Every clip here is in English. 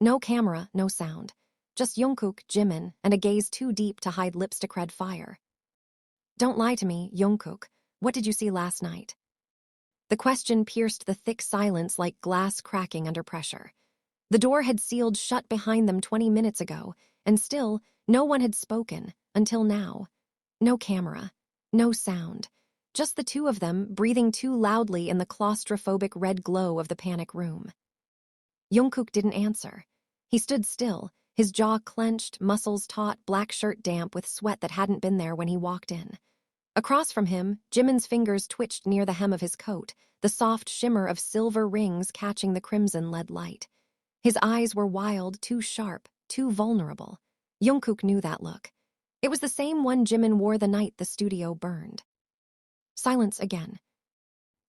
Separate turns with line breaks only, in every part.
No camera, no sound. Just Jungkook, Jimin, and a gaze too deep to hide lipstick-red fire. Don't lie to me, Jungkook. What did you see last night? The question pierced the thick silence like glass cracking under pressure. The door had sealed shut behind them 20 minutes ago, and still, no one had spoken, until now. No camera, no sound. Just the two of them, breathing too loudly in the claustrophobic red glow of the panic room. Jungkook didn't answer. He stood still, his jaw clenched, muscles taut, black shirt damp with sweat that hadn't been there when he walked in. Across from him, Jimin's fingers twitched near the hem of his coat, the soft shimmer of silver rings catching the crimson lead light. His eyes were wild, too sharp, too vulnerable. Jungkook knew that look. It was the same one Jimin wore the night the studio burned. Silence again.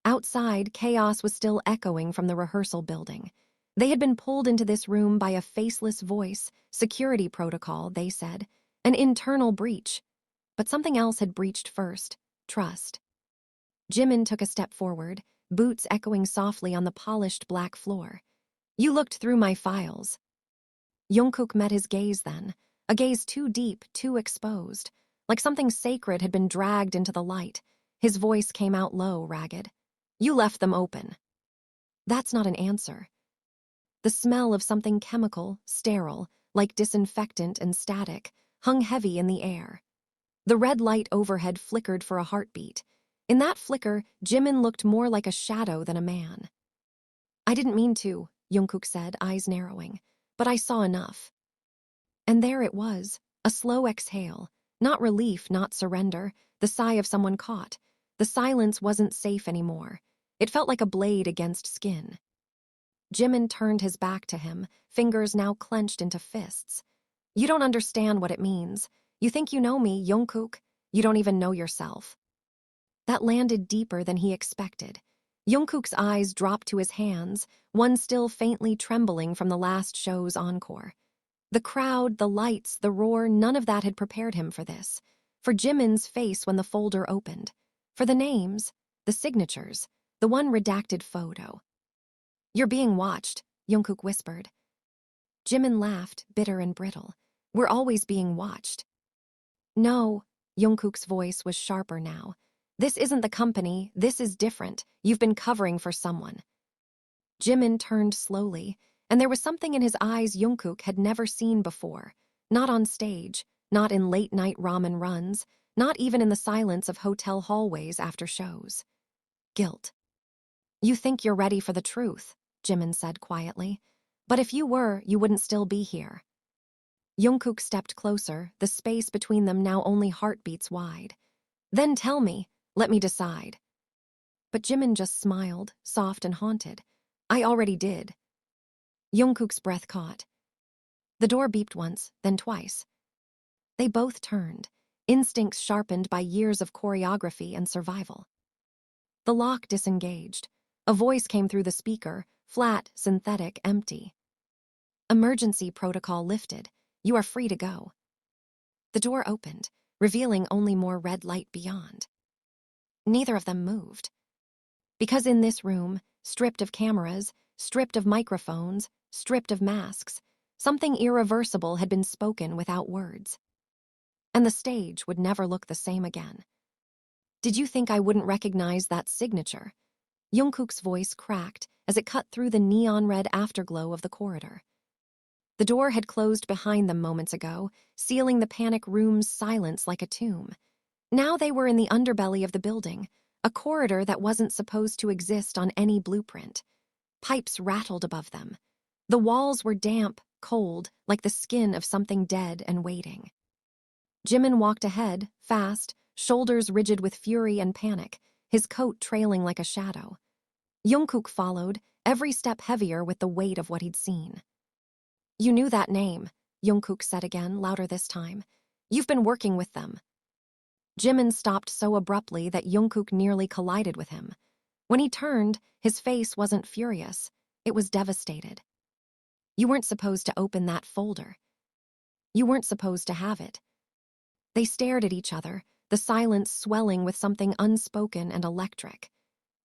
Outside, chaos was still echoing from the rehearsal building. They had been pulled into this room by a faceless voice, security protocol, they said, an internal breach. But something else had breached first, trust. Jimin took a step forward, boots echoing softly on the polished black floor. You looked through my files. Jungkook met his gaze then, a gaze too deep, too exposed, like something sacred had been dragged into the light. His voice came out low, ragged. You left them open. That's not an answer. The smell of something chemical, sterile, like disinfectant and static, hung heavy in the air. The red light overhead flickered for a heartbeat. In that flicker, Jimin looked more like a shadow than a man. I didn't mean to, Jungkook said, eyes narrowing, but I saw enough. And there it was, a slow exhale, not relief, not surrender, the sigh of someone caught. The silence wasn't safe anymore. It felt like a blade against skin. Jimin turned his back to him, fingers now clenched into fists. You don't understand what it means. You think you know me, Jungkook. You don't even know yourself. That landed deeper than he expected. Jungkook's eyes dropped to his hands, one still faintly trembling from the last show's encore. The crowd, the lights, the roar, none of that had prepared him for this. For Jimin's face when the folder opened. For the names, the signatures, the one redacted photo. You're being watched, Jungkook whispered. Jimin laughed, bitter and brittle. We're always being watched. No, Jungkook's voice was sharper now. This isn't the company, this is different. You've been covering for someone. Jimin turned slowly, and there was something in his eyes Jungkook had never seen before. Not on stage, not in late-night ramen runs, not even in the silence of hotel hallways after shows. Guilt. You think you're ready for the truth, Jimin said quietly. But if you were, you wouldn't still be here. Jungkook stepped closer, the space between them now only heartbeats wide. Then tell me, let me decide. But Jimin just smiled, soft and haunted. I already did. Jungkook's breath caught. The door beeped once, then twice. They both turned, instincts sharpened by years of choreography and survival. The lock disengaged. A voice came through the speaker, flat, synthetic, empty. Emergency protocol lifted. You are free to go. The door opened, revealing only more red light beyond. Neither of them moved. Because in this room, stripped of cameras, stripped of microphones, stripped of masks, something irreversible had been spoken without words. And the stage would never look the same again. Did you think I wouldn't recognize that signature? Jungkook's voice cracked as it cut through the neon-red afterglow of the corridor. The door had closed behind them moments ago, sealing the panic room's silence like a tomb. Now they were in the underbelly of the building, a corridor that wasn't supposed to exist on any blueprint. Pipes rattled above them. The walls were damp, cold, like the skin of something dead and waiting. Jimin walked ahead, fast, shoulders rigid with fury and panic, his coat trailing like a shadow. Jungkook followed, every step heavier with the weight of what he'd seen. You knew that name, Jungkook said again, louder this time. You've been working with them. Jimin stopped so abruptly that Jungkook nearly collided with him. When he turned, his face wasn't furious. It was devastated. You weren't supposed to open that folder. You weren't supposed to have it. They stared at each other, the silence swelling with something unspoken and electric.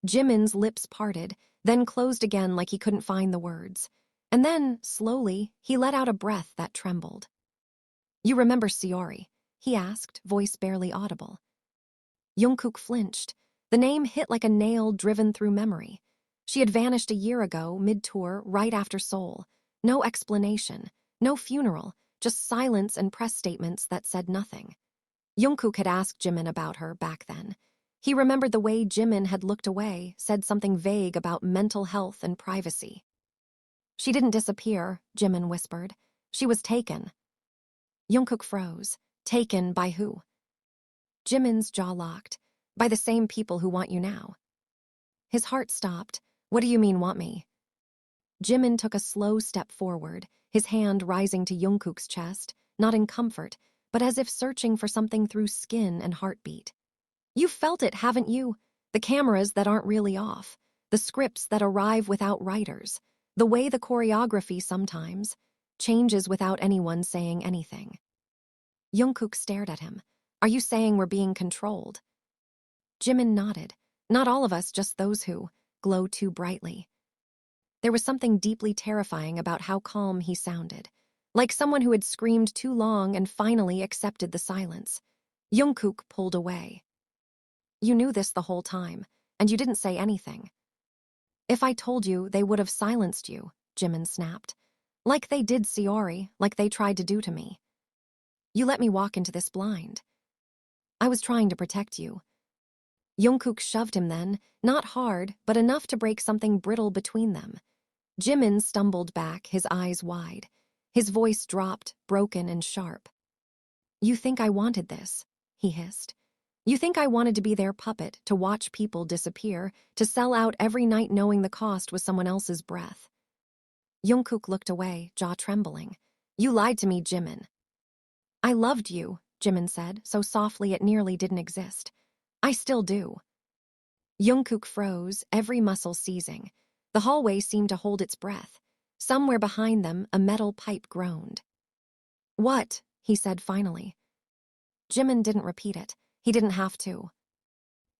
Jimin's lips parted, then closed again like he couldn't find the words. And then, slowly, he let out a breath that trembled. "You remember Seori?" he asked, voice barely audible. Jungkook flinched. The name hit like a nail driven through memory. She had vanished a year ago, mid-tour, right after Seoul. No explanation, no funeral, just silence and press statements that said nothing. Jungkook had asked Jimin about her back then. He remembered the way Jimin had looked away, said something vague about mental health and privacy. "She didn't disappear," Jimin whispered. "She was taken." Jungkook froze. Taken by who? Jimin's jaw locked. "By the same people who want you now." His heart stopped. "What do you mean, want me?" Jimin took a slow step forward, his hand rising to Jungkook's chest, not in comfort, but as if searching for something through skin and heartbeat. "You've felt it, haven't you? The cameras that aren't really off, the scripts that arrive without writers, the way the choreography sometimes changes without anyone saying anything." Jungkook stared at him. "Are you saying we're being controlled?" Jimin nodded. "Not all of us, just those who glow too brightly." There was something deeply terrifying about how calm he sounded, like someone who had screamed too long and finally accepted the silence. Jungkook pulled away. "You knew this the whole time, and you didn't say anything." "If I told you, they would have silenced you," Jimin snapped. "Like they did Seori, like they tried to do to me. You let me walk into this blind. I was trying to protect you." Jungkook shoved him then, not hard, but enough to break something brittle between them. Jimin stumbled back, his eyes wide. His voice dropped, broken and sharp. "You think I wanted this?" he hissed. "You think I wanted to be their puppet, to watch people disappear, to sell out every night knowing the cost was someone else's breath?" Jungkook looked away, jaw trembling. "You lied to me, Jimin." "I loved you," Jimin said, so softly it nearly didn't exist. "I still do." Jungkook froze, every muscle seizing. The hallway seemed to hold its breath. Somewhere behind them, a metal pipe groaned. "What?" he said finally. Jimin didn't repeat it. He didn't have to.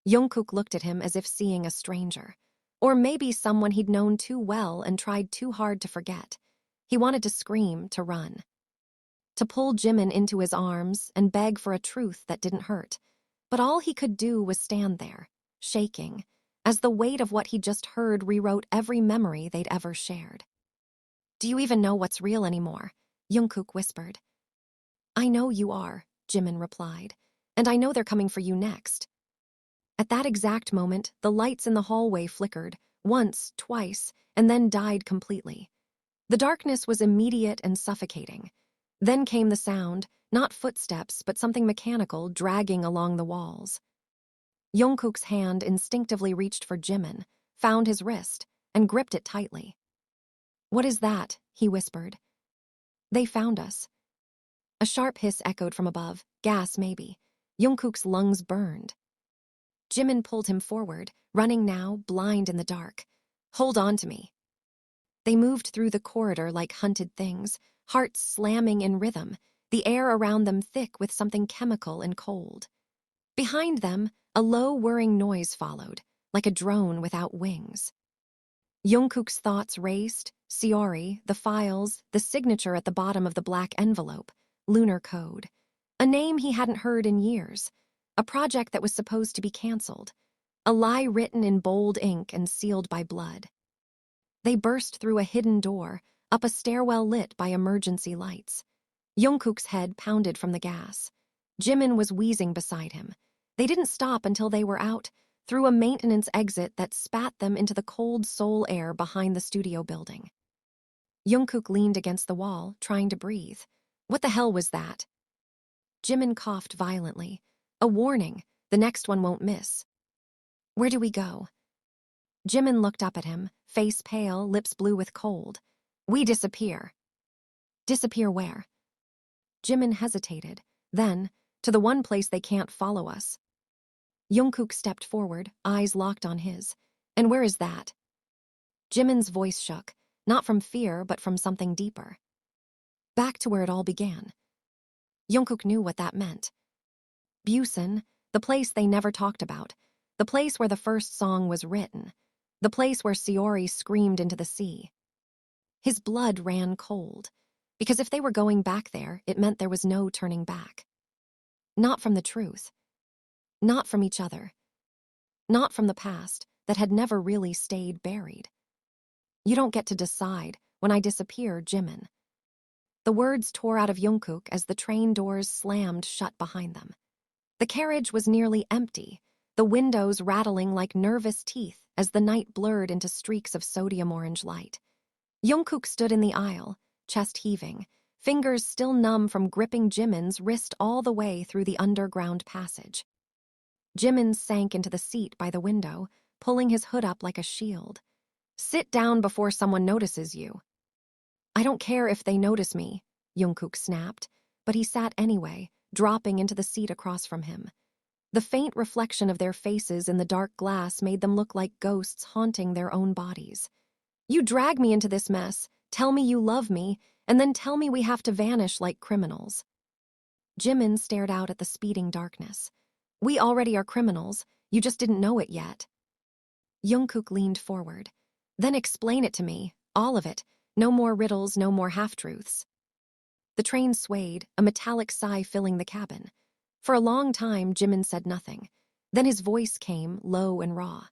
Jungkook looked at him as if seeing a stranger. Or maybe someone he'd known too well and tried too hard to forget. He wanted to scream, to run. To pull Jimin into his arms and beg for a truth that didn't hurt. But all he could do was stand there, shaking, as the weight of what he'd just heard rewrote every memory they'd ever shared. "Do you even know what's real anymore?" Jungkook whispered. "I know you are," Jimin replied, "and I know they're coming for you next." At that exact moment, the lights in the hallway flickered, once, twice, and then died completely. The darkness was immediate and suffocating. Then came the sound, not footsteps, but something mechanical dragging along the walls. Jungkook's hand instinctively reached for Jimin, found his wrist, and gripped it tightly. "What is that?" he whispered. "They found us." A sharp hiss echoed from above, gas maybe. Jungkook's lungs burned. Jimin pulled him forward, running now, blind in the dark. "Hold on to me." They moved through the corridor like hunted things, hearts slamming in rhythm, the air around them thick with something chemical and cold. Behind them, a low whirring noise followed, like a drone without wings. Jungkook's thoughts raced, Seori, the files, the signature at the bottom of the black envelope, lunar code. A name he hadn't heard in years, a project that was supposed to be canceled, a lie written in bold ink and sealed by blood. They burst through a hidden door, up a stairwell lit by emergency lights. Jungkook's head pounded from the gas. Jimin was wheezing beside him. They didn't stop until they were out, through a maintenance exit that spat them into the cold Seoul air behind the studio building. Jungkook leaned against the wall, trying to breathe. What the hell was that? Jimin coughed violently. A warning, the next one won't miss. Where do we go? Jimin looked up at him, face pale, lips blue with cold. We disappear. Disappear where? Jimin hesitated. Then, to the one place they can't follow us. Jungkook stepped forward, eyes locked on his. And where is that? Jimin's voice shook, not from fear, but from something deeper. Back to where it all began. Jungkook knew what that meant. Busan, the place they never talked about, the place where the first song was written, the place where Seori screamed into the sea. His blood ran cold, because if they were going back there, it meant there was no turning back. Not from the truth. Not from each other. Not from the past that had never really stayed buried. You don't get to decide. When I disappear, Jimin. The words tore out of Jungkook as the train doors slammed shut behind them. The carriage was nearly empty, the windows rattling like nervous teeth as the night blurred into streaks of sodium orange light. Jungkook stood in the aisle, chest heaving, fingers still numb from gripping Jimin's wrist all the way through the underground passage. Jimin sank into the seat by the window, pulling his hood up like a shield. "Sit down before someone notices you." "I don't care if they notice me," Jungkook snapped, but he sat anyway, dropping into the seat across from him. The faint reflection of their faces in the dark glass made them look like ghosts haunting their own bodies. "You drag me into this mess, tell me you love me, and then tell me we have to vanish like criminals." Jimin stared out at the speeding darkness. "We already are criminals, you just didn't know it yet." Jungkook leaned forward. "Then explain it to me, all of it. No more riddles, no more half-truths." The train swayed, a metallic sigh filling the cabin. For a long time, Jimin said nothing. Then his voice came, low and raw.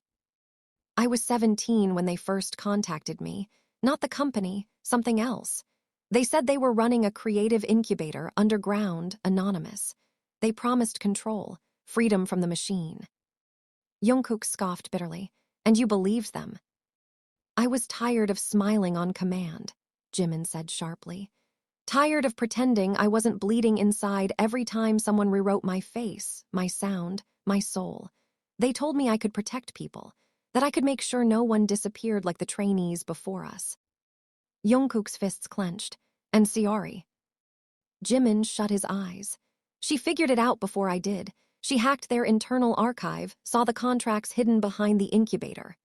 "I was 17 when they first contacted me. Not the company, something else. They said they were running a creative incubator, underground, anonymous. They promised control, freedom from the machine." Jungkook scoffed bitterly. "And you believed them?" "I was tired of smiling on command," Jimin said sharply. "Tired of pretending I wasn't bleeding inside every time someone rewrote my face, my sound, my soul. They told me I could protect people, that I could make sure no one disappeared like the trainees before us." Jungkook's fists clenched. "And Seori?" Jimin shut his eyes. "She figured it out before I did. She hacked their internal archive, saw the contracts hidden behind the incubator."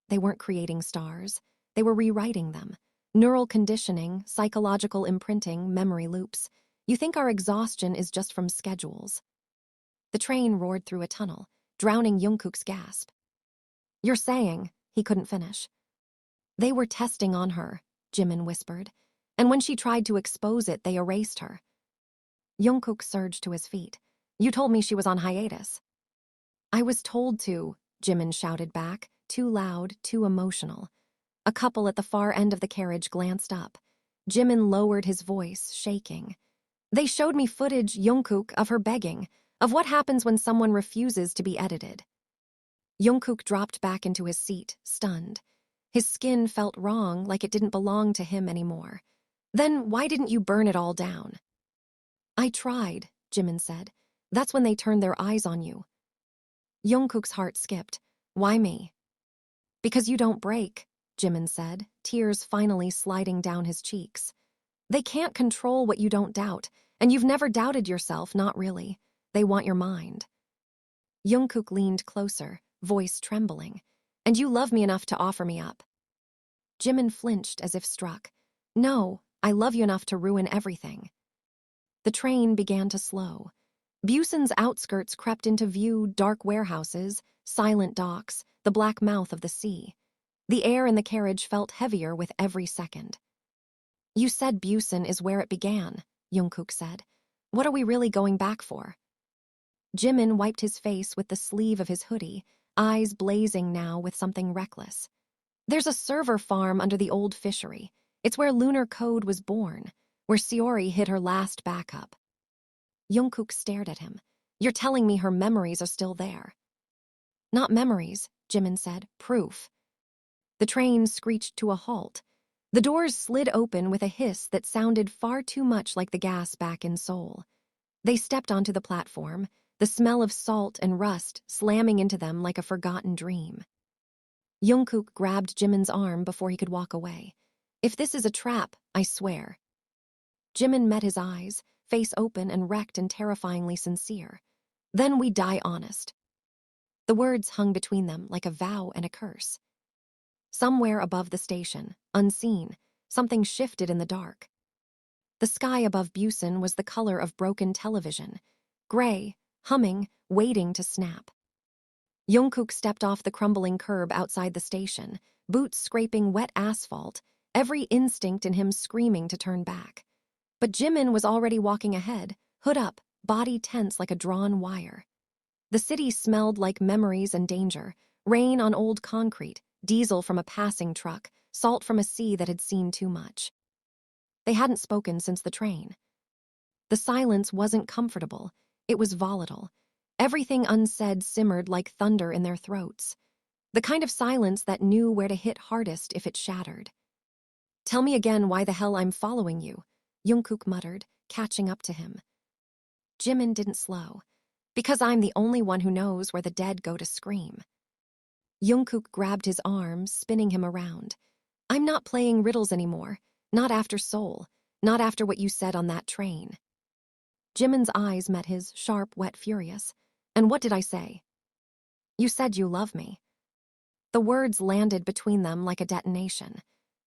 They weren't creating stars. They were rewriting them. Neural conditioning, psychological imprinting, memory loops. You think our exhaustion is just from schedules. The train roared through a tunnel, drowning Jungkook's gasp. "You're saying," he couldn't finish. "They were testing on her," Jimin whispered. "And when she tried to expose it, they erased her." Jungkook surged to his feet. "You told me she was on hiatus." "I was told to," Jimin shouted back, too loud, too emotional. A couple at the far end of the carriage glanced up. Jimin lowered his voice, shaking. "They showed me footage, Jungkook, of her begging, of what happens when someone refuses to be edited." Jungkook dropped back into his seat, stunned. His skin felt wrong, like it didn't belong to him anymore. "Then why didn't you burn it all down?" "I tried," Jimin said. "That's when they turned their eyes on you." Jungkook's heart skipped. "Why me?" "Because you don't break," Jimin said, tears finally sliding down his cheeks. "They can't control what you don't doubt, and you've never doubted yourself, not really. They want your mind." Jungkook leaned closer, voice trembling. "And you love me enough to offer me up?" Jimin flinched as if struck. "No, I love you enough to ruin everything." The train began to slow. Busan's outskirts crept into view, dark warehouses, silent docks, the black mouth of the sea. The air in the carriage felt heavier with every second. "You said Busan is where it began," Jungkook said. "What are we really going back for?" Jimin wiped his face with the sleeve of his hoodie, eyes blazing now with something reckless. "There's a server farm under the old fishery. It's where Lunar Code was born, where Seori hid her last backup." Jungkook stared at him. "You're telling me her memories are still there?" "Not memories," Jimin said. "Proof." The train screeched to a halt. The doors slid open with a hiss that sounded far too much like the gas back in Seoul. They stepped onto the platform, the smell of salt and rust slamming into them like a forgotten dream. Jungkook grabbed Jimin's arm before he could walk away. "If this is a trap, I swear." Jimin met his eyes, face open and wrecked and terrifyingly sincere. "Then we die honest." The words hung between them like a vow and a curse. Somewhere above the station, unseen, something shifted in the dark. The sky above Busan was the color of broken television, gray, humming, waiting to snap. Jungkook stepped off the crumbling curb outside the station, boots scraping wet asphalt, every instinct in him screaming to turn back. But Jimin was already walking ahead, hood up, body tense like a drawn wire. The city smelled like memories and danger, rain on old concrete, diesel from a passing truck, salt from a sea that had seen too much. They hadn't spoken since the train. The silence wasn't comfortable, it was volatile. Everything unsaid simmered like thunder in their throats. The kind of silence that knew where to hit hardest if it shattered. "Tell me again why the hell I'm following you," Jungkook muttered, catching up to him. Jimin didn't slow. "Because I'm the only one who knows where the dead go to scream." Jungkook grabbed his arm, spinning him around. "I'm not playing riddles anymore. Not after Seoul. Not after what you said on that train." Jimin's eyes met his, sharp, wet, furious. "And what did I say?" "You said you love me." The words landed between them like a detonation.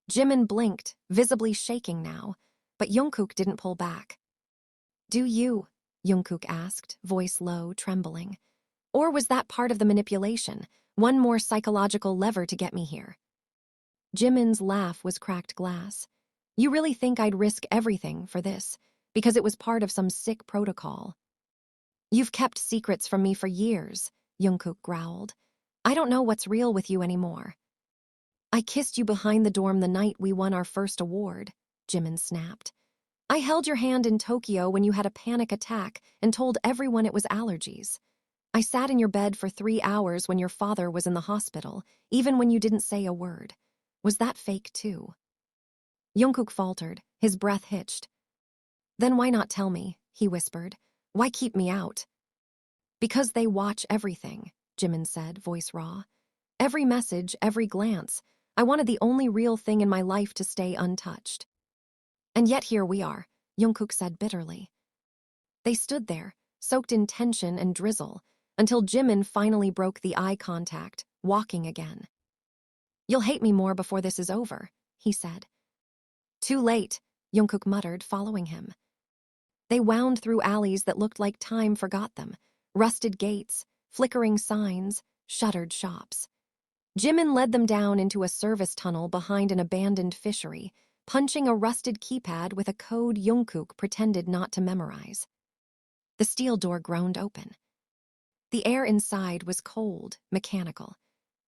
Jimin blinked, visibly shaking now, but Jungkook didn't pull back. "Do you?" Jungkook asked, voice low, trembling. "Or was that part of the manipulation, one more psychological lever to get me here?" Jimin's laugh was cracked glass. "You really think I'd risk everything for this, because it was part of some sick protocol?" "You've kept secrets from me for years," Jungkook growled. "I don't know what's real with you anymore." "I kissed you behind the dorm the night we won our first award," Jimin snapped. "I held your hand in Tokyo when you had a panic attack and told everyone it was allergies. I sat in your bed for 3 hours when your father was in the hospital, even when you didn't say a word. Was that fake too?" Jungkook faltered, his breath hitched. "Then why not tell me?" he whispered. "Why keep me out?" "Because they watch everything," Jimin said, voice raw. "Every message, every glance. I wanted the only real thing in my life to stay untouched." "And yet here we are," Jungkook said bitterly. They stood there, soaked in tension and drizzle, until Jimin finally broke the eye contact, walking again. "You'll hate me more before this is over," he said. "Too late," Jungkook muttered, following him. They wound through alleys that looked like time forgot them, rusted gates, flickering signs, shuttered shops. Jimin led them down into a service tunnel behind an abandoned fishery, punching a rusted keypad with a code Jungkook pretended not to memorize. The steel door groaned open. The air inside was cold, mechanical.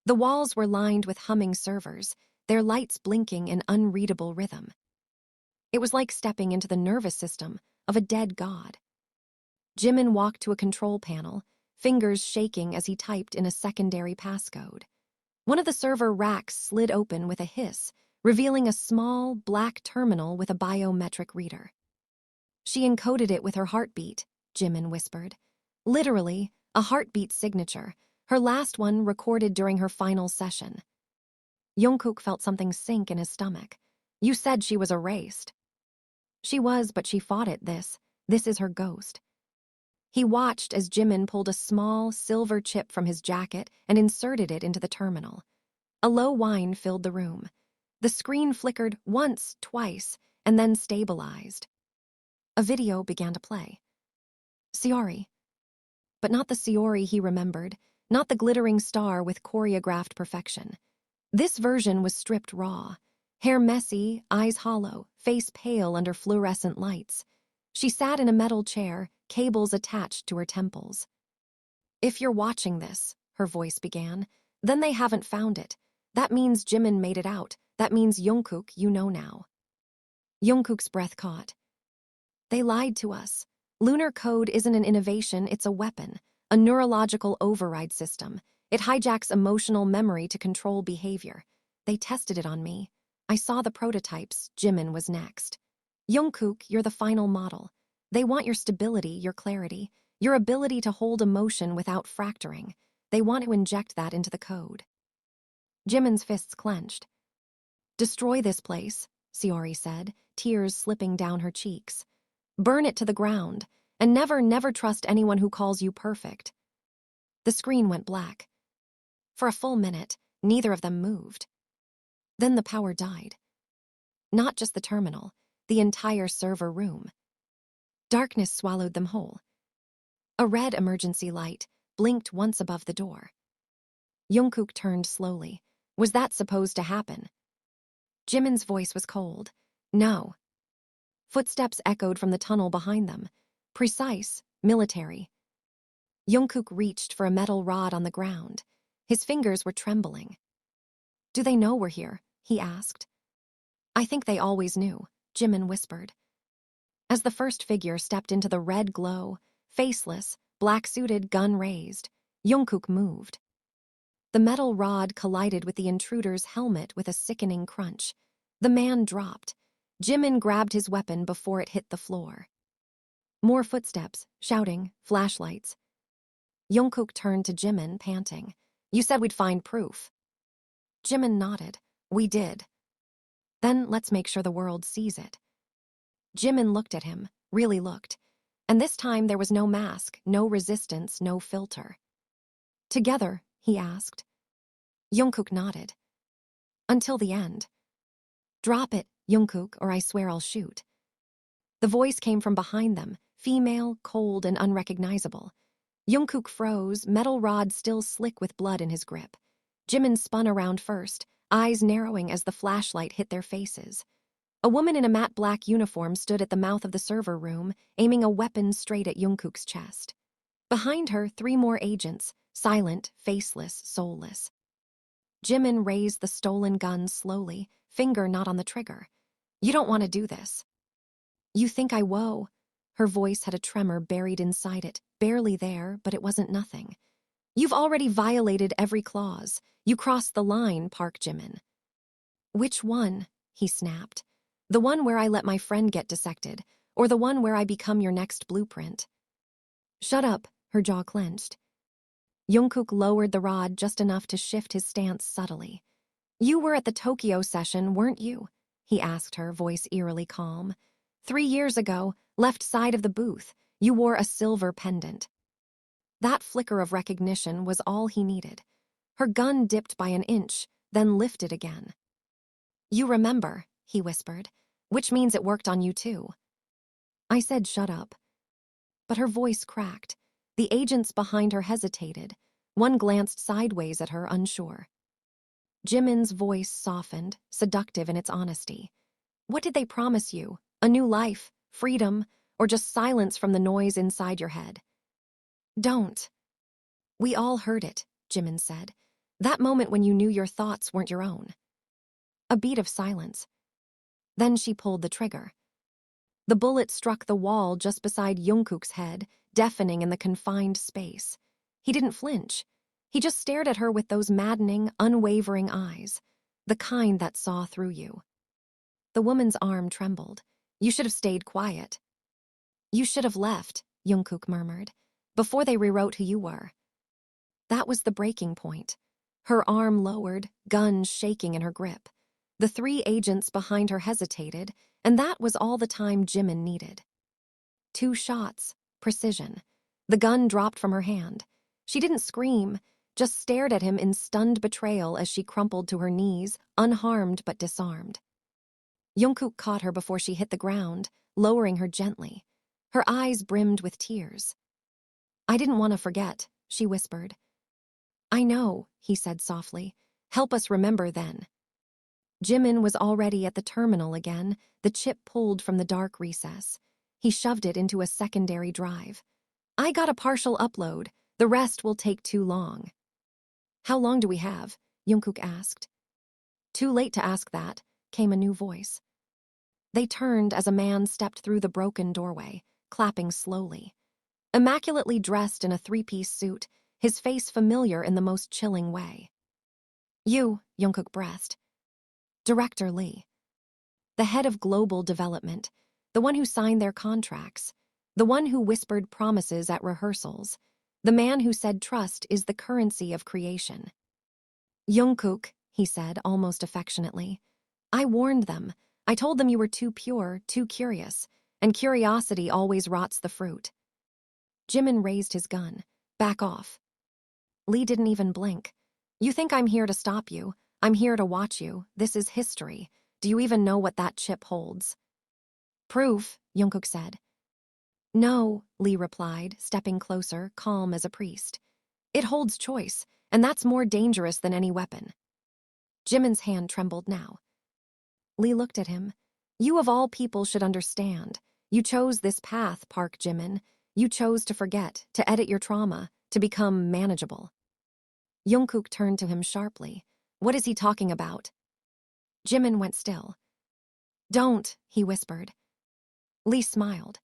The walls were lined with humming servers, their lights blinking in unreadable rhythm. It was like stepping into the nervous system of a dead god. Jimin walked to a control panel, fingers shaking as he typed in a secondary passcode. One of the server racks slid open with a hiss, revealing a small, black terminal with a biometric reader. "She encoded it with her heartbeat," Jimin whispered. "Literally, a heartbeat signature, her last one recorded during her final session." Jungkook felt something sink in his stomach. "You said she was erased." "She was, but she fought it, this is her ghost." He watched as Jimin pulled a small, silver chip from his jacket and inserted it into the terminal. A low whine filled the room. The screen flickered once, twice, and then stabilized. A video began to play. Saori. But not the Saori he remembered, not the glittering star with choreographed perfection. This version was stripped raw. Hair messy, eyes hollow, face pale under fluorescent lights. She sat in a metal chair, cables attached to her temples. "If you're watching this," her voice began, "then they haven't found it. That means Jimin made it out. That means Jungkook, you know now." Jungkook's breath caught. "They lied to us. Lunar code isn't an innovation, it's a weapon, a neurological override system. It hijacks emotional memory to control behavior. They tested it on me. I saw the prototypes. Jimin was next. Jungkook, you're the final model. They want your stability, your clarity, your ability to hold emotion without fracturing. They want to inject that into the code." Jimin's fists clenched. "Destroy this place," Saori said, tears slipping down her cheeks. "Burn it to the ground, and never trust anyone who calls you perfect." The screen went black. For a full minute, neither of them moved. Then the power died. Not just the terminal, the entire server room. Darkness swallowed them whole. A red emergency light blinked once above the door. Jungkook turned slowly. Was that supposed to happen? Jimin's voice was cold. No. Footsteps echoed from the tunnel behind them. Precise, military. Jungkook reached for a metal rod on the ground. His fingers were trembling. Do they know we're here? He asked. I think they always knew, Jimin whispered. As the first figure stepped into the red glow, faceless, black-suited, gun raised, Jungkook moved. The metal rod collided with the intruder's helmet with a sickening crunch. The man dropped. Jimin grabbed his weapon before it hit the floor. More footsteps, shouting, flashlights. Jungkook turned to Jimin, panting. You said we'd find proof. Jimin nodded. We did. Then let's make sure the world sees it. Jimin looked at him, really looked. And this time there was no mask, no resistance, no filter. Together, he asked. Jungkook nodded. Until the end. Drop it, Jungkook, or I swear I'll shoot. The voice came from behind them, female, cold, and unrecognizable. Jungkook froze, metal rod still slick with blood in his grip. Jimin spun around first, eyes narrowing as the flashlight hit their faces. A woman in a matte black uniform stood at the mouth of the server room, aiming a weapon straight at Jungkook's chest. Behind her, 3 more agents, silent, faceless, soulless. Jimin raised the stolen gun slowly, finger not on the trigger. You don't want to do this. You think I woe? Her voice had a tremor buried inside it, barely there, but it wasn't nothing. You've already violated every clause. You crossed the line, Park Jimin. Which one? He snapped. The one where I let my friend get dissected, or the one where I become your next blueprint? Shut up, her jaw clenched. Jungkook lowered the rod just enough to shift his stance subtly. You were at the Tokyo session, weren't you? He asked her, voice eerily calm. 3 years ago, left side of the booth, you wore a silver pendant. That flicker of recognition was all he needed. Her gun dipped by an inch, then lifted again. You remember, he whispered, which means it worked on you too. I said shut up. But her voice cracked. The agents behind her hesitated. One glanced sideways at her, unsure. Jimin's voice softened, seductive in its honesty. What did they promise you? A new life, freedom, or just silence from the noise inside your head? Don't. We all heard it, Jimin said. That moment when you knew your thoughts weren't your own. A beat of silence. Then she pulled the trigger. The bullet struck the wall just beside Jungkook's head, deafening in the confined space. He didn't flinch. He just stared at her with those maddening, unwavering eyes, the kind that saw through you. The woman's arm trembled. You should have stayed quiet. You should have left, Jungkook murmured, before they rewrote who you were. That was the breaking point. Her arm lowered, guns shaking in her grip. The 3 agents behind her hesitated, and that was all the time Jimin needed. 2 shots, precision. The gun dropped from her hand. She didn't scream, just stared at him in stunned betrayal as she crumpled to her knees, unharmed but disarmed. Jungkook caught her before she hit the ground, lowering her gently. Her eyes brimmed with tears. I didn't want to forget, she whispered. I know, he said softly. Help us remember then. Jimin was already at the terminal again, the chip pulled from the dark recess. He shoved it into a secondary drive. I got a partial upload. The rest will take too long. How long do we have? Jungkook asked. Too late to ask that, came a new voice. They turned as a man stepped through the broken doorway, clapping slowly. Immaculately dressed in a 3-piece suit, his face familiar in the most chilling way. You, Jungkook breathed. Director Lee. The head of global development, the one who signed their contracts, the one who whispered promises at rehearsals, the man who said trust is the currency of creation. Jungkook, he said almost affectionately. I warned them. I told them you were too pure, too curious, and curiosity always rots the fruit. Jimin raised his gun. Back off. Lee didn't even blink. You think I'm here to stop you? I'm here to watch you. This is history. Do you even know what that chip holds? Proof, Jungkook said. No, Lee replied, stepping closer, calm as a priest. It holds choice, and that's more dangerous than any weapon. Jimin's hand trembled now. Lee looked at him. You of all people should understand. You chose this path, Park Jimin. You chose to forget, to edit your trauma, to become manageable. Jungkook turned to him sharply. What is he talking about? Jimin went still. Don't, he whispered. Lee smiled.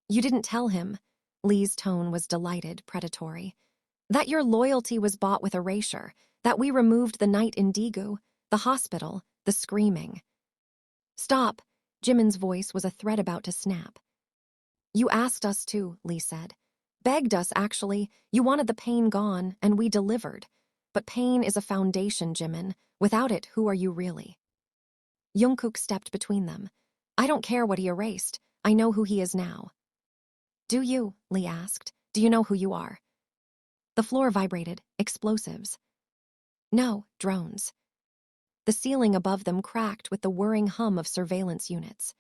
You didn't tell him. Lee's tone was delighted, predatory. That your loyalty was bought with erasure, that we removed the night in Daegu, the hospital, the screaming. Stop, Jimin's voice was a threat about to snap. You asked us to, Lee said. Begged us, actually. You wanted the pain gone, and we delivered. But pain is a foundation, Jimin. Without it, who are you really? Jungkook stepped between them. I don't care what he erased. I know who he is now. Do you? Lee asked. Do you know who you are? The floor vibrated. Explosives. No, drones. The ceiling above them cracked with the whirring hum of surveillance units.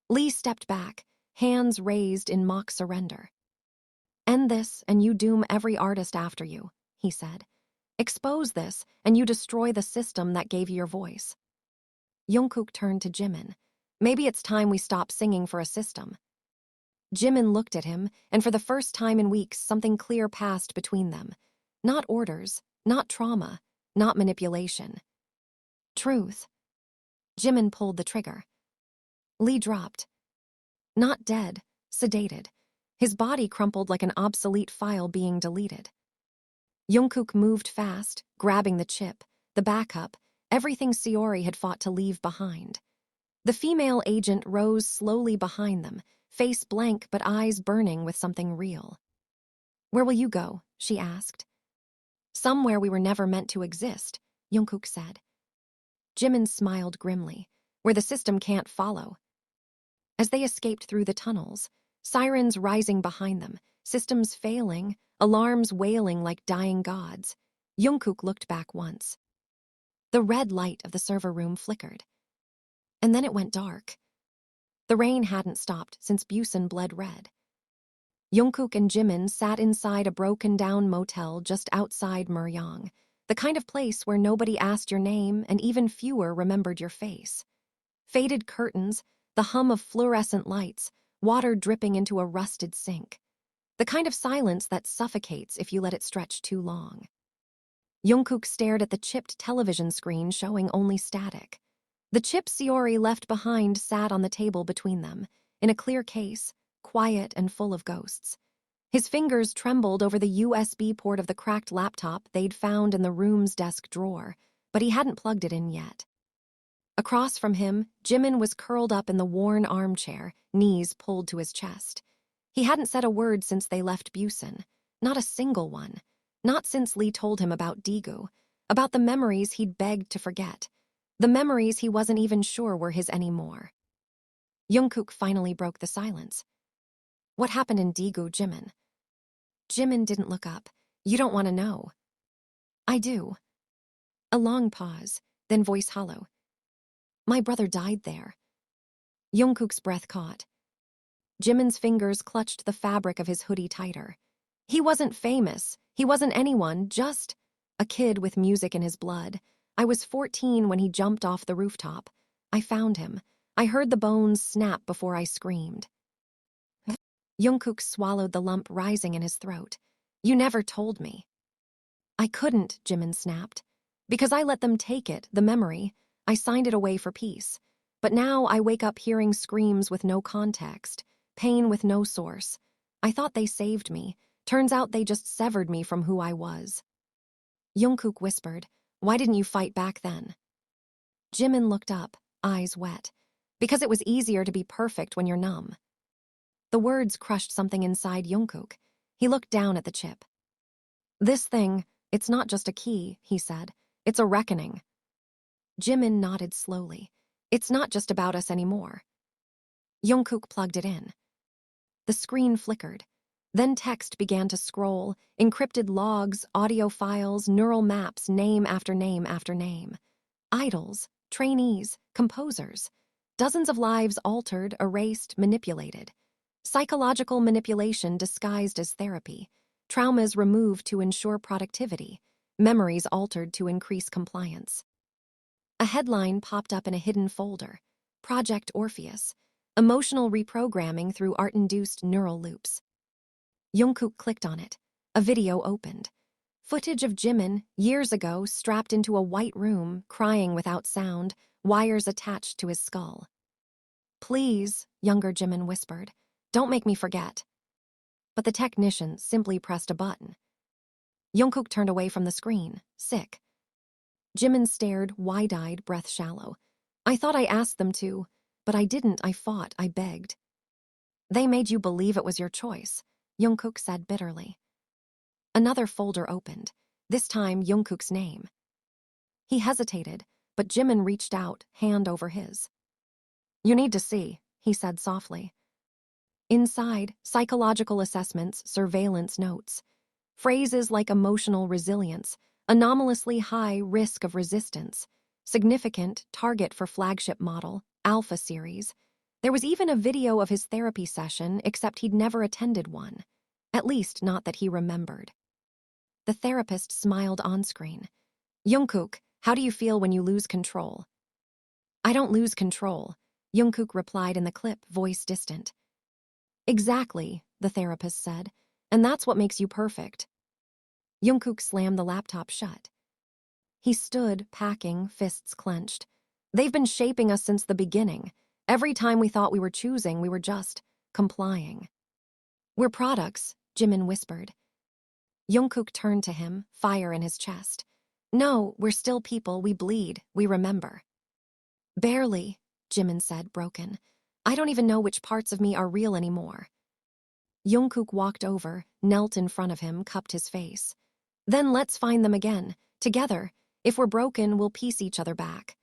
Lee stepped back, hands raised in mock surrender. End this, and you doom every artist after you, he said. Expose this, and you destroy the system that gave you your voice. Jungkook turned to Jimin. Maybe it's time we stop singing for a system. Jimin looked at him, and for the first time in weeks, something clear passed between them. Not orders, not trauma, not manipulation. Truth. Jimin pulled the trigger. Lee dropped. Not dead, sedated. His body crumpled like an obsolete file being deleted. Jungkook moved fast, grabbing the chip, the backup, everything Seori had fought to leave behind. The female agent rose slowly behind them, face blank but eyes burning with something real. Where will you go? She asked. Somewhere we were never meant to exist, Jungkook said. Jimin smiled grimly. Where the system can't follow. As they escaped through the tunnels, sirens rising behind them, systems failing, alarms wailing like dying gods, Jungkook looked back once. The red light of the server room flickered. And then it went dark. The rain hadn't stopped since Buen bled red. Jungkook and Jimin sat inside a broken-down motel just outside Muryong, the kind of place where nobody asked your name and even fewer remembered your face. Faded curtains, the hum of fluorescent lights, water dripping into a rusted sink. The kind of silence that suffocates if you let it stretch too long. Jungkook stared at the chipped television screen showing only static. The chip Seori left behind sat on the table between them, in a clear case, quiet and full of ghosts. His fingers trembled over the USB port of the cracked laptop they'd found in the room's desk drawer, but he hadn't plugged it in yet. Across from him, Jimin was curled up in the worn armchair, knees pulled to his chest. He hadn't said a word since they left Buen, not a single one, not since Lee told him about Daegu, about the memories he'd begged to forget, the memories he wasn't even sure were his anymore. Jungkook finally broke the silence. What happened in Daegu, Jimin? Jimin didn't look up. You don't want to know. I do. A long pause, then voice hollow. My brother died there. Jungkook's breath caught. Jimin's fingers clutched the fabric of his hoodie tighter. He wasn't famous. He wasn't anyone, just a kid with music in his blood. I was 14 when he jumped off the rooftop. I found him. I heard the bones snap before I screamed. Jungkook swallowed the lump rising in his throat. You never told me. I couldn't, Jimin snapped. Because I let them take it, the memory. I signed it away for peace. But now I wake up hearing screams with no context, pain with no source. I thought they saved me. Turns out they just severed me from who I was. Jungkook whispered, why didn't you fight back then? Jimin looked up, eyes wet. Because it was easier to be perfect when you're numb. The words crushed something inside Jungkook. He looked down at the chip. This thing, it's not just a key, he said. It's a reckoning. Jimin nodded slowly. It's not just about us anymore. Jungkook plugged it in. The screen flickered. Then text began to scroll, encrypted logs, audio files, neural maps, name after name after name. Idols, trainees, composers. Dozens of lives altered, erased, manipulated. Psychological manipulation disguised as therapy. Traumas removed to ensure productivity. Memories altered to increase compliance. A headline popped up in a hidden folder. Project Orpheus. Emotional reprogramming through art-induced neural loops. Jungkook clicked on it. A video opened. Footage of Jimin, years ago, strapped into a white room, crying without sound, wires attached to his skull. "Please," younger Jimin whispered, "don't make me forget." But the technician simply pressed a button. Jungkook turned away from the screen, sick. Jimin stared, wide-eyed, breath shallow. "I thought I asked them to, but I didn't. I fought, I begged." "They made you believe it was your choice," Jungkook said bitterly. Another folder opened, this time Jungkook's name. He hesitated, but Jimin reached out, hand over his. "You need to see," he said softly. Inside, psychological assessments, surveillance notes. Phrases like emotional resilience, anomalously high risk of resistance, significant target for flagship model, Alpha series. There was even a video of his therapy session, except he'd never attended one. At least not that he remembered. The therapist smiled on-screen. "Jungkook, how do you feel when you lose control?" "I don't lose control," Jungkook replied in the clip, voice distant. "Exactly," the therapist said, "and that's what makes you perfect." Jungkook slammed the laptop shut. He stood, packing, fists clenched. "They've been shaping us since the beginning. Every time we thought we were choosing, we were just complying." "We're products," Jimin whispered. Jungkook turned to him, fire in his chest. "No, we're still people, we bleed, we remember." "Barely," Jimin said, broken. "I don't even know which parts of me are real anymore." Jungkook walked over, knelt in front of him, cupped his face. "Then let's find them again, together. If we're broken, we'll piece each other back."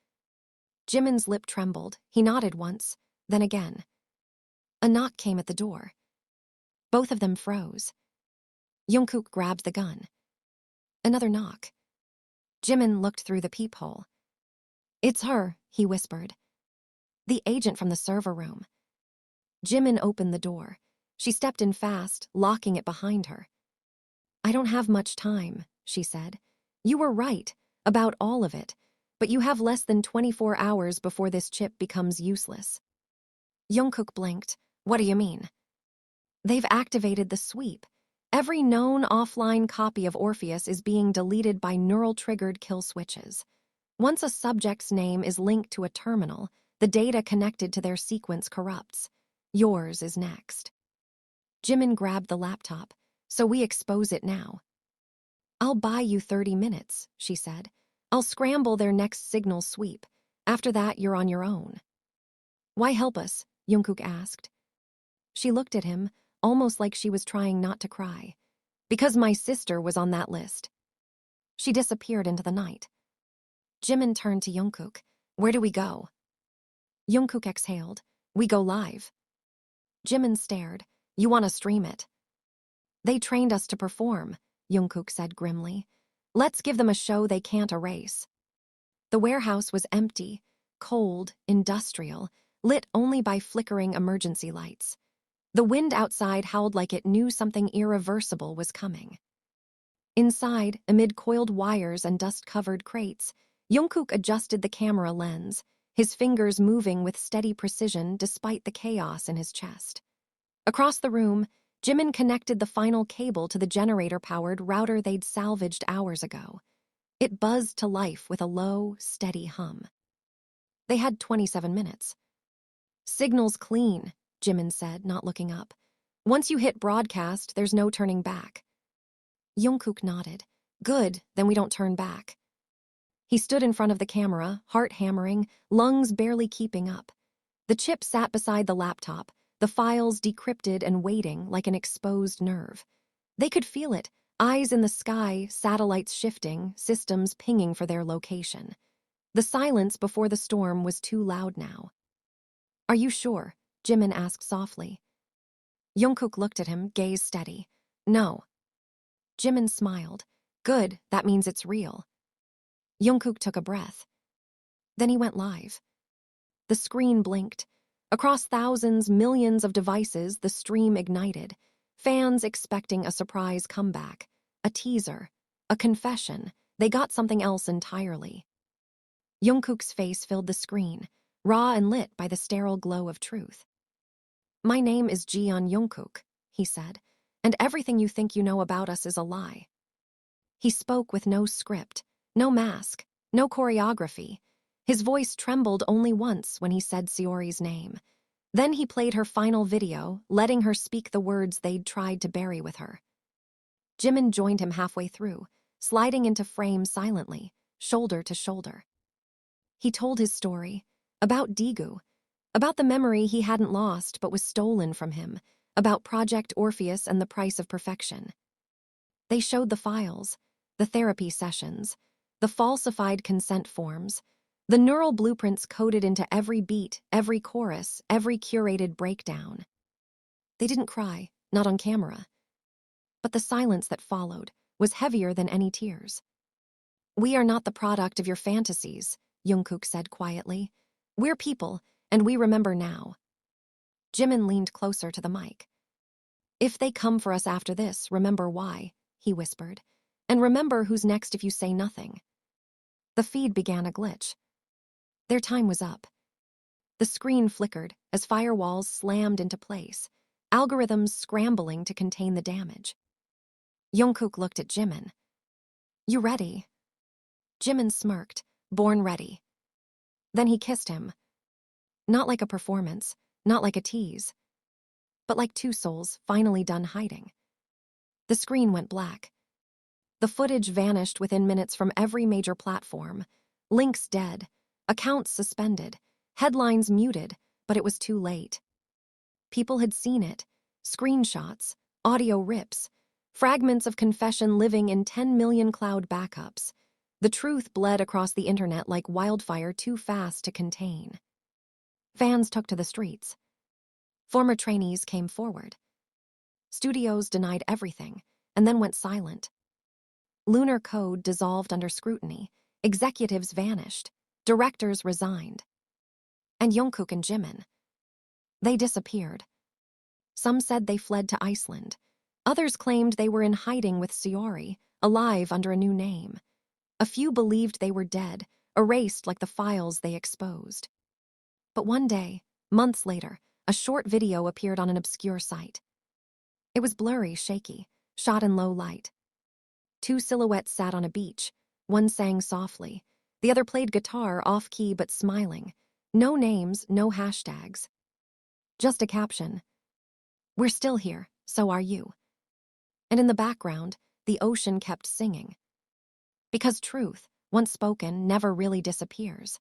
Jimin's lip trembled. He nodded once, then again. A knock came at the door. Both of them froze. Jungkook grabbed the gun. Another knock. Jimin looked through the peephole. "It's her," he whispered. "The agent from the server room." Jimin opened the door. She stepped in fast, locking it behind her. "I don't have much time," she said. "You were right, about all of it, but you have less than 24 hours before this chip becomes useless." Jungkook blinked. "What do you mean?" "They've activated the sweep. Every known offline copy of Orpheus is being deleted by neural-triggered kill switches. Once a subject's name is linked to a terminal, the data connected to their sequence corrupts. Yours is next." Jimin grabbed the laptop. "So we expose it now." "I'll buy you 30 minutes, she said. "I'll scramble their next signal sweep. After that, you're on your own." "Why help us?" Jungkook asked. She looked at him, almost like she was trying not to cry. "Because my sister was on that list." She disappeared into the night. Jimin turned to Jungkook. "Where do we go?" Jungkook exhaled. "We go live." Jimin stared. "You want to stream it?" "They trained us to perform," Jungkook said grimly. "Let's give them a show they can't erase." The warehouse was empty, cold, industrial, lit only by flickering emergency lights. The wind outside howled like it knew something irreversible was coming. Inside, amid coiled wires and dust-covered crates, Jungkook adjusted the camera lens, his fingers moving with steady precision despite the chaos in his chest. Across the room, Jimin connected the final cable to the generator-powered router they'd salvaged hours ago. It buzzed to life with a low, steady hum. They had 27 minutes. "Signal's clean," Jimin said, not looking up. "Once you hit broadcast, there's no turning back." Jungkook nodded. "Good, then we don't turn back." He stood in front of the camera, heart hammering, lungs barely keeping up. The chip sat beside the laptop, the files decrypted and waiting like an exposed nerve. They could feel it, eyes in the sky, satellites shifting, systems pinging for their location. The silence before the storm was too loud now. "Are you sure?" Jimin asked softly. Jungkook looked at him, gaze steady. "No." Jimin smiled. "Good, that means it's real." Jungkook took a breath. Then he went live. The screen blinked. Across thousands, millions of devices, the stream ignited. Fans expecting a surprise comeback, a teaser, a confession. They got something else entirely. Jungkook's face filled the screen, raw and lit by the sterile glow of truth. "My name is Jeon Jungkook," he said, "and everything you think you know about us is a lie." He spoke with no script, no mask, no choreography. His voice trembled only once when he said Seori's name. Then he played her final video, letting her speak the words they'd tried to bury with her. Jimin joined him halfway through, sliding into frame silently, shoulder to shoulder. He told his story, about Daegu, about the memory he hadn't lost but was stolen from him, about Project Orpheus and the price of perfection. They showed the files, the therapy sessions, the falsified consent forms, the neural blueprints coded into every beat, every chorus, every curated breakdown. They didn't cry, not on camera. But the silence that followed was heavier than any tears. "We are not the product of your fantasies," Jungkook said quietly. "We're people, and we remember now." Jimin leaned closer to the mic. "If they come for us after this, remember why," he whispered. "And remember who's next if you say nothing." The feed began a glitch. Their time was up. The screen flickered as firewalls slammed into place, algorithms scrambling to contain the damage. Jungkook looked at Jimin. "You ready?" Jimin smirked, born ready. Then he kissed him. Not like a performance, not like a tease, but like two souls finally done hiding. The screen went black. The footage vanished within minutes from every major platform. Links dead, accounts suspended, headlines muted, but it was too late. People had seen it. Screenshots, audio rips, fragments of confession living in 10 million cloud backups. The truth bled across the internet like wildfire too fast to contain. Fans took to the streets. Former trainees came forward. Studios denied everything, and then went silent. Lunar code dissolved under scrutiny. Executives vanished. Directors resigned. And Jungkook and Jimin. They disappeared. Some said they fled to Iceland. Others claimed they were in hiding with Seori, alive under a new name. A few believed they were dead, erased like the files they exposed. But one day, months later, a short video appeared on an obscure site. It was blurry, shaky, shot in low light. Two silhouettes sat on a beach. One sang softly. The other played guitar off-key but smiling. No names, no hashtags. Just a caption. "We're still here, so are you." And in the background, the ocean kept singing. Because truth, once spoken, never really disappears.